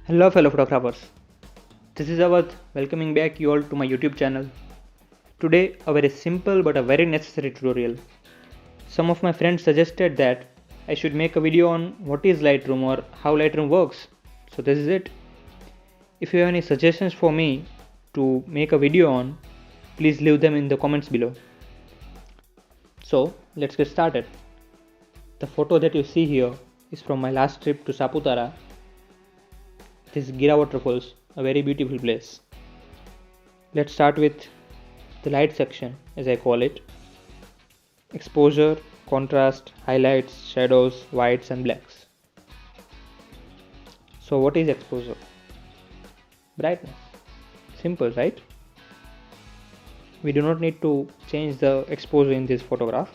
Hello fellow photographers, this is Avadh welcoming back you all to my YouTube channel. Today a very simple but a very necessary tutorial. Some of my friends suggested that I should make a video on what is Lightroom or how Lightroom works. So this is it. If you have any suggestions for me to make a video on, please leave them in the comments below. So let's get started. The photo that you see here is from my last trip to Saputara. This is Gira Waterfalls, a very beautiful place. Let's start with the light section, as I call it. Exposure, contrast, highlights, shadows, whites and blacks. So what is exposure? Brightness. Simple, right? We do not need to change the exposure in this photograph.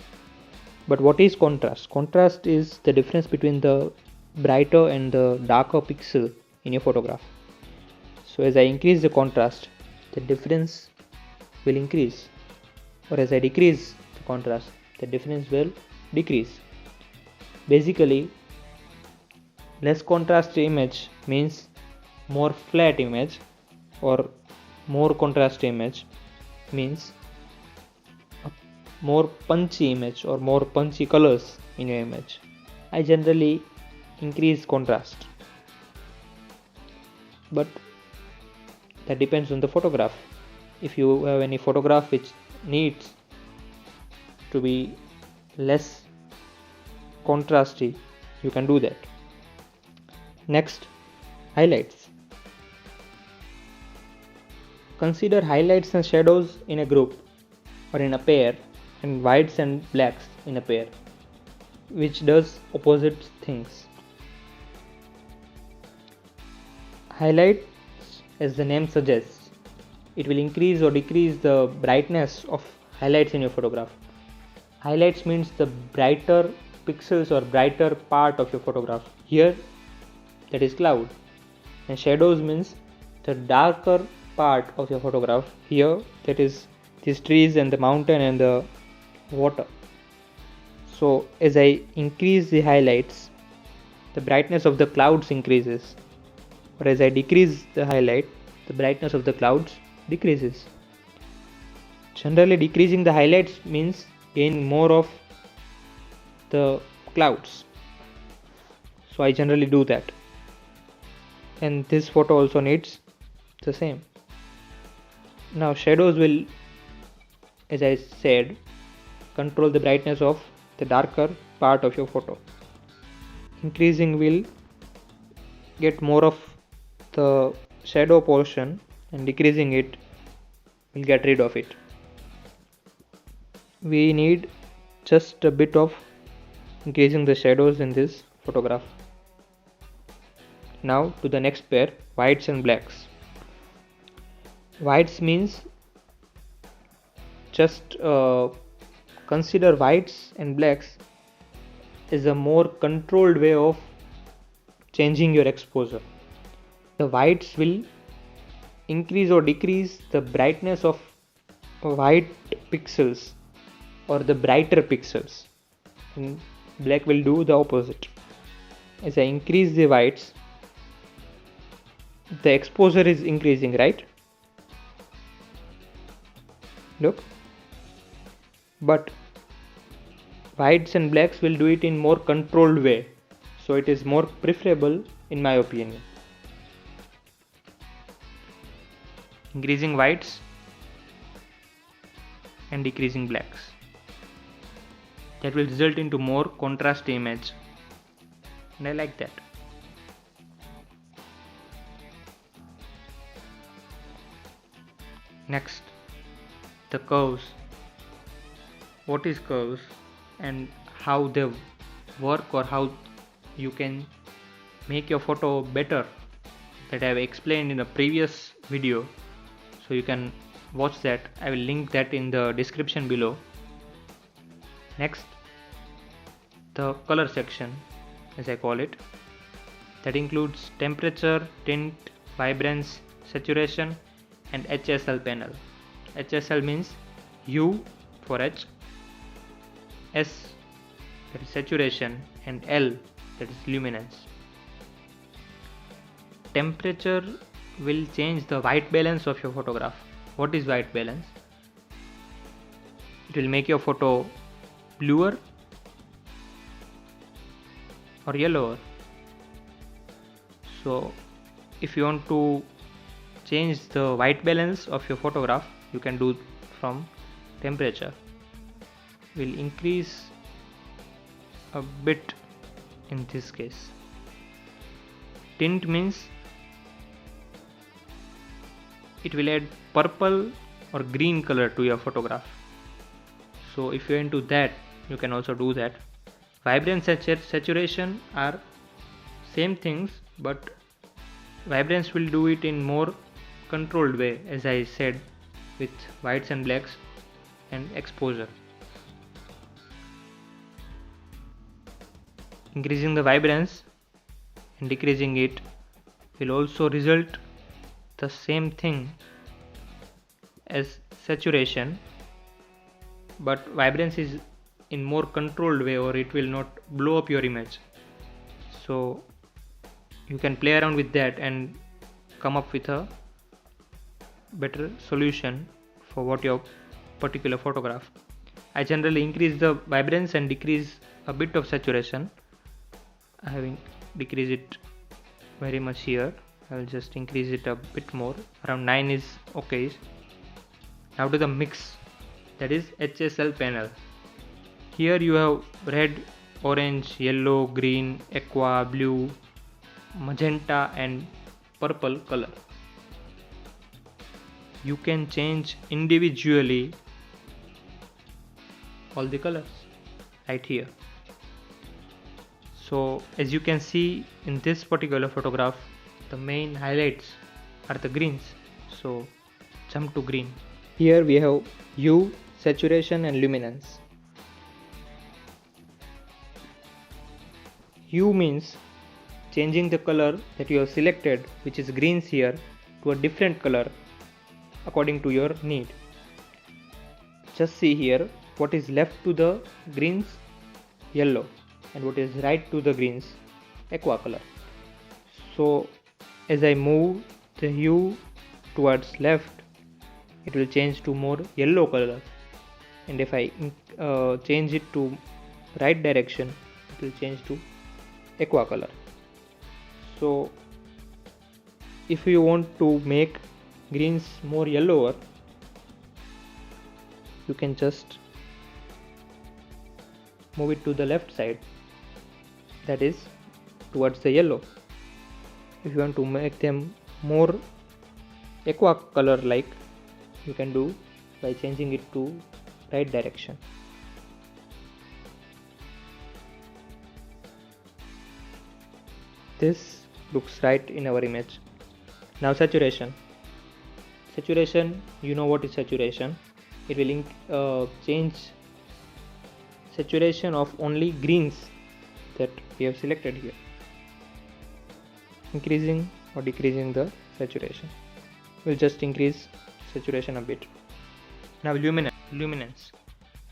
But what is contrast? Contrast is the difference between the brighter and the darker pixel in your photograph. So as I increase the contrast, the difference will increase, or as I decrease the contrast, the difference will decrease. Basically, less contrast image means more flat image, or more contrast image means a more punchy image or more punchy colors in your image. I generally increase contrast, but that depends on the photograph. If you have any photograph which needs to be less contrasty, you can do that. Next, highlights. Consider highlights and shadows in a group or in a pair, and whites and blacks in a pair, which does opposite things. Highlights, as the name suggests, it will increase or decrease the brightness of highlights in your photograph. Highlights means the brighter pixels or brighter part of your photograph. Here, that is cloud. And shadows means the darker part of your photograph. Here, that is these trees and the mountain and the water. So as I increase the highlights, the brightness of the clouds increases. Or as I decrease the highlight, the brightness of the clouds decreases. Generally, decreasing the highlights means gaining more of the clouds. So I generally do that. And this photo also needs the same. Now shadows will, as I said, control the brightness of the darker part of your photo. Increasing will get more of the shadow portion, and decreasing it will get rid of it. We need just a bit of increasing the shadows in this photograph. Now to the next pair, whites and blacks. Whites means just consider whites and blacks as a more controlled way of changing your exposure. The whites will increase or decrease the brightness of white pixels or the brighter pixels, and black will do the opposite. As I increase the whites, the exposure is increasing, right? Look, but whites and blacks will do it in more controlled way, so it is more preferable in my opinion. Increasing whites and decreasing blacks, that will result into more contrast image, and I like that. Next, the curves. What is curves and how they work, or how you can make your photo better, that I have explained in a previous video, so you can watch that. I will link that in the description below. Next, the color section, as I call it, that includes temperature, tint, vibrance, saturation and HSL panel. HSL means hue for H, S that is saturation, and L, that is luminance. Temperature will change the white balance of your photograph. What is white balance? It will make your photo bluer or yellower. So if you want to change the white balance of your photograph, you can do from temperature. Will increase a bit in this case. Tint means it will add purple or green color to your photograph. So if you're into that, you can also do that. Vibrance and saturation are same things, but vibrance will do it in more controlled way, as I said, with whites and blacks and exposure. Increasing the vibrance and decreasing it will also result the same thing as saturation, but vibrance is in more controlled way, or it will not blow up your image. So you can play around with that and come up with a better solution for what your particular photograph. I generally increase the vibrance and decrease a bit of saturation. I have decreased it very much here. I will just increase it a bit more. Around 9 is okay. Now to the mix, that is HSL panel. Here you have red, orange, yellow, green, aqua, blue, magenta and purple color. You can change individually all the colors right here. So as you can see in this particular photograph, the main highlights are the greens. So jump to green. Here we have hue, saturation and luminance. Hue means changing the color that you have selected, which is greens here, to a different color according to your need. Just see here what is left to the greens, yellow, and what is right to the greens, aqua color. So as I move the hue towards left, it will change to more yellow color, and if I change it to right direction, it will change to aqua color. So if you want to make greens more yellower, you can just move it to the left side, that is towards the yellow. If you want to make them more aqua color like, you can do by changing it to right direction. This looks right in our image. Now saturation. Saturation, you know what is saturation. It will change saturation of only greens that we have selected here, increasing or decreasing the saturation. We'll just increase saturation a bit. Now luminance.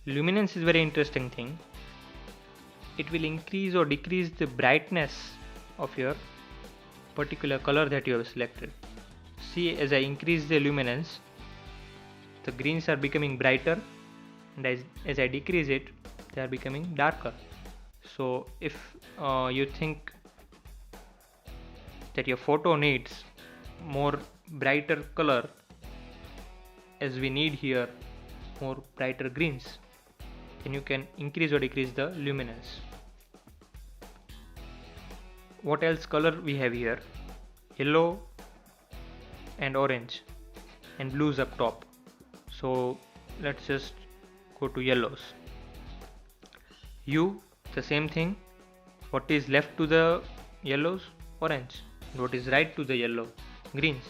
Luminance is very interesting thing. It will increase or decrease the brightness of your particular color that you have selected. See, as I increase the luminance, the greens are becoming brighter, and as I decrease it, they are becoming darker. So if you think that your photo needs more brighter color, as we need here more brighter greens, then you can increase or decrease the luminance. What else color we have here? Yellow and orange and blues up top. So let's just go to yellows. Hue, the same thing. What is left to the yellows? Orange. What is right to the yellow? Greens.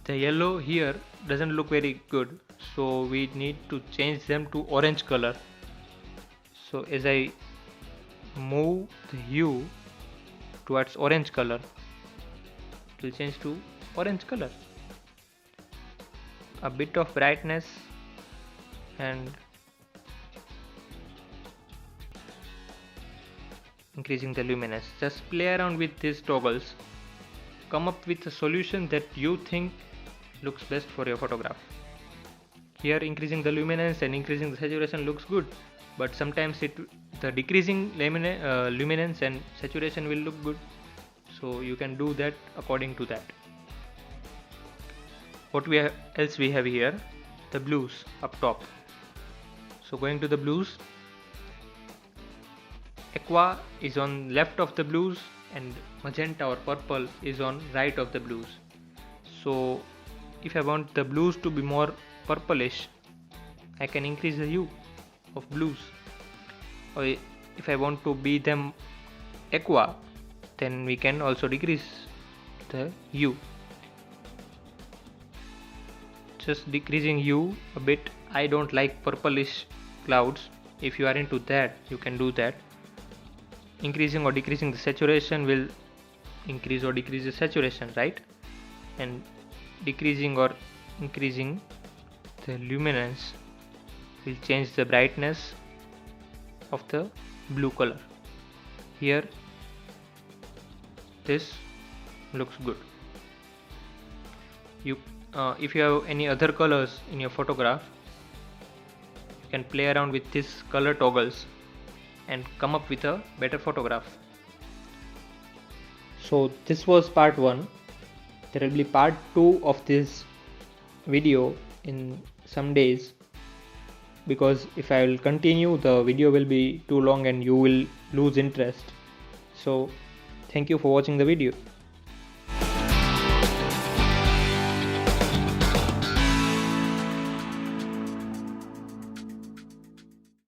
The yellow here doesn't look very good, so we need to change them to orange color. So as I move the hue towards orange color, it will change to orange color. A bit of brightness and increasing the luminance. Just play around with these toggles, come up with a solution that you think looks best for your photograph. Here increasing the luminance and increasing the saturation looks good, but sometimes the decreasing luminance and saturation will look good, so you can do that according to that. What else we have here? The blues up top. So going to the blues, aqua is on left of the blues and magenta or purple is on right of the blues. So if I want the blues to be more purplish, I can increase the hue of blues, or if I want to be them aqua, then we can also decrease the hue. Just decreasing hue a bit. I don't like purplish clouds. If you are into that, you can do that. Increasing or decreasing the saturation will increase or decrease the saturation, right? And decreasing or increasing the luminance will change the brightness of the blue color. Here this looks good. If you have any other colors in your photograph, you can play around with these color toggles and come up with a better photograph. So this was part 1. There will be part 2 of this video in some days, because if I will continue, the video will be too long and you will lose interest. So thank you for watching the video.